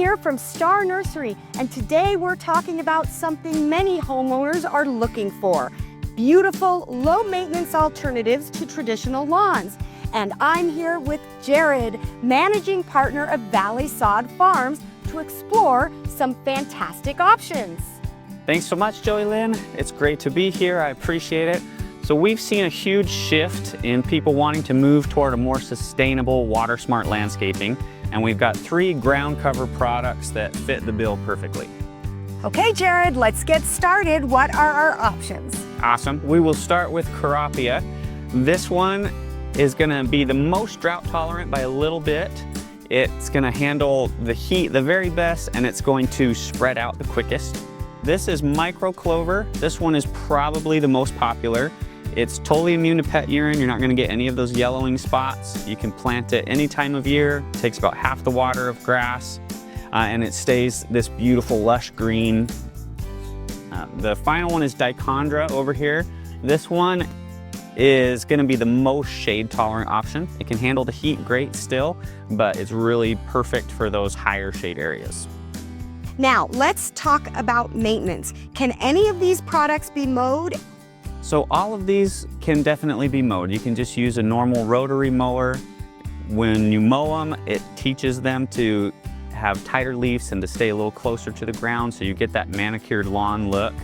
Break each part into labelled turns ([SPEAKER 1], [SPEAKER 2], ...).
[SPEAKER 1] here from Star Nursery, and today we're talking about something many homeowners are looking for: beautiful, low-maintenance alternatives to traditional lawns. And I'm here with Jared, managing partner of Valley Sod Farms, to explore some fantastic options.
[SPEAKER 2] Thanks so much, Joey Lynn. It's great to be here. I appreciate it. So we've seen a huge shift in people wanting to move toward a more sustainable, water-smart landscaping, and we've got 3 ground cover products that fit the bill perfectly.
[SPEAKER 1] Okay, Jared, let's get started. What are our options?
[SPEAKER 2] Awesome. We will start with Kurapia. This one is going to be the most drought tolerant by a little bit. It's going to handle the heat the very best, and it's going to spread out the quickest. This is Microclover. This one is probably the most popular. It's totally immune to pet urine. You're not going to get any of those yellowing spots. You can plant it any time of year. It takes about half the water of grass, and it stays this beautiful lush green. The final one is Dichondra over here. This one is going to be the most shade tolerant option. It can handle the heat great still, but it's really perfect for those higher shade areas.
[SPEAKER 1] Now, let's talk about maintenance. Can any of these products be mowed?
[SPEAKER 2] So all of these can definitely be mowed. You can just use a normal rotary mower. When you mow them, it teaches them to have tighter leaves and to stay a little closer to the ground, so you get that manicured lawn look.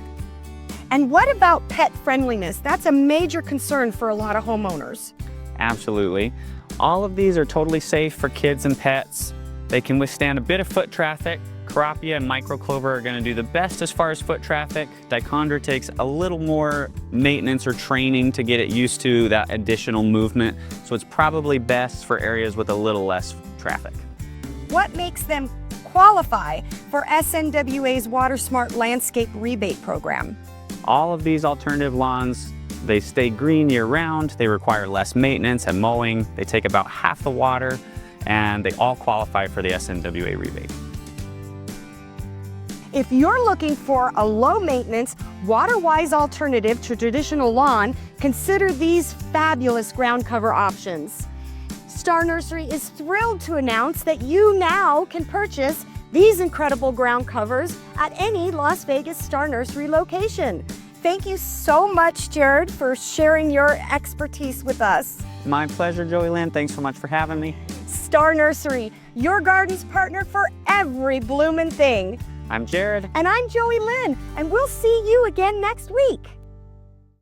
[SPEAKER 1] And what about pet friendliness? That's a major concern for a lot of homeowners.
[SPEAKER 2] Absolutely. All of these are totally safe for kids and pets. They can withstand a bit of foot traffic. Kurapia and Microclover are going to do the best as far as foot traffic. Dichondra takes a little more maintenance or training to get it used to that additional movement, so it's probably best for areas with a little less traffic.
[SPEAKER 1] What makes them qualify for SNWA's Water Smart Landscape Rebate Program?
[SPEAKER 2] All of these alternative lawns, they stay green year-round, they require less maintenance and mowing, they take about half the water, and they all qualify for the SNWA rebate.
[SPEAKER 1] If you're looking for a low-maintenance, water-wise alternative to traditional lawn, consider these fabulous ground cover options. Star Nursery is thrilled to announce that you now can purchase these incredible ground covers at any Las Vegas Star Nursery location. Thank you so much, Jared, for sharing your expertise with us.
[SPEAKER 2] My pleasure, Joey Lynn. Thanks so much for having me.
[SPEAKER 1] Star Nursery, your garden's partner for every bloomin' thing.
[SPEAKER 2] I'm Jared.
[SPEAKER 1] And I'm Joey Lynn, and we'll see you again next week.